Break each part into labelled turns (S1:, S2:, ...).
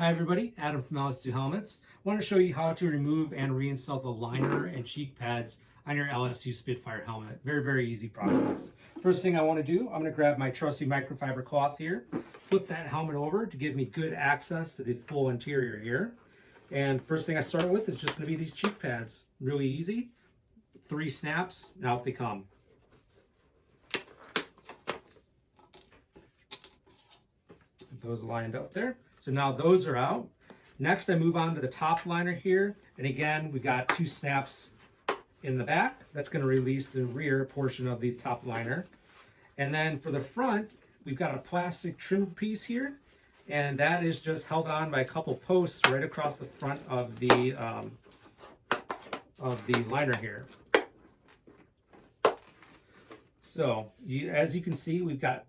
S1: Hi everybody, Adam from LS2 Helmets. I want to show you how to remove and reinstall the liner and cheek pads on your LS2 Spitfire helmet. Very easy process. First thing I want to do, I'm going to grab my trusty microfiber cloth here, flip that helmet over to give me good access to the full interior here. And first thing I start with is just going to be these cheek pads. Really easy. 3 snaps, and out they come. Get those lined up there. So now those are out. Next I move on to the top liner here. And again, we've got 2 snaps in the back. That's going to release the rear portion of the top liner. And then for the front, we've got a plastic trim piece here. And that is just held on by a couple posts right across the front of the liner here. So as you can see, we've got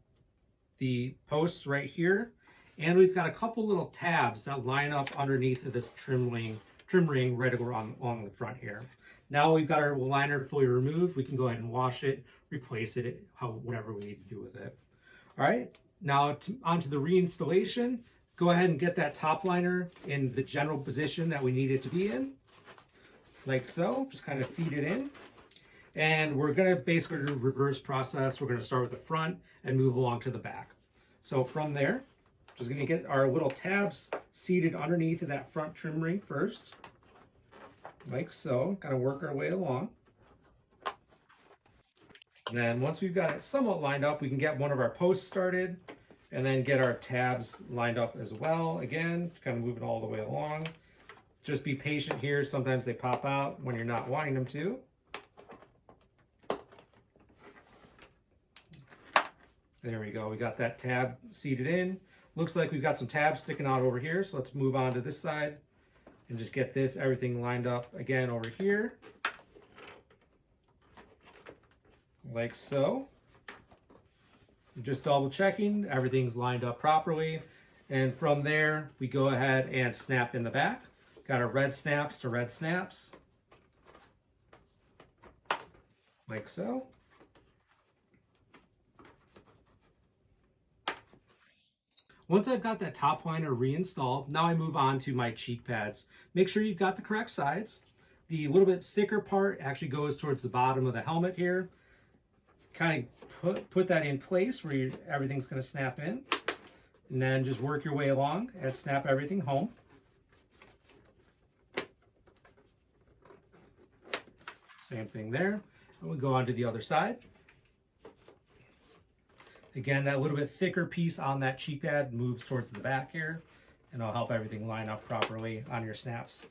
S1: the posts right here. And we've got a couple little tabs that line up underneath of this trim ring right along the front here. Now we've got our liner fully removed. We can go ahead and wash it, replace it, whatever we need to do with it. All right, now onto the reinstallation. Go ahead and get that top liner in the general position that we need it to be in, like so. Just kind of feed it in. And we're gonna basically do a reverse process. We're gonna start with the front and move along to the back. So from there, just going to get our little tabs seated underneath of that front trim ring first, like so. Kind of work our way along. And then once we've got it somewhat lined up, we can get one of our posts started and then get our tabs lined up as well. Again, kind of moving all the way along. Just be patient here. Sometimes they pop out when you're not wanting them to. There we go. We got that tab seated in. Looks like we've got some tabs sticking out over here, so let's move on to this side and just get everything lined up again over here, like so. Just double checking everything's lined up properly, and from there we go ahead and snap in the back. Got our red snaps to red snaps, like so. Once I've got that top liner reinstalled, now I move on to my cheek pads. Make sure you've got the correct sides. The little bit thicker part actually goes towards the bottom of the helmet here. Kind of put that in place where everything's going to snap in. And then just work your way along and snap everything home. Same thing there. And we'll go on to the other side. Again, that little bit thicker piece on that cheek pad moves towards the back here, and it'll help everything line up properly on your snaps.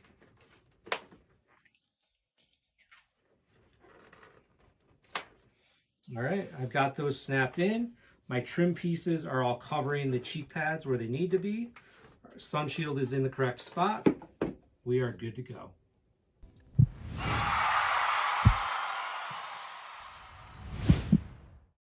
S1: All right, I've got those snapped in. My trim pieces are all covering the cheek pads where they need to be. Our sun shield is in the correct spot. We are good to go.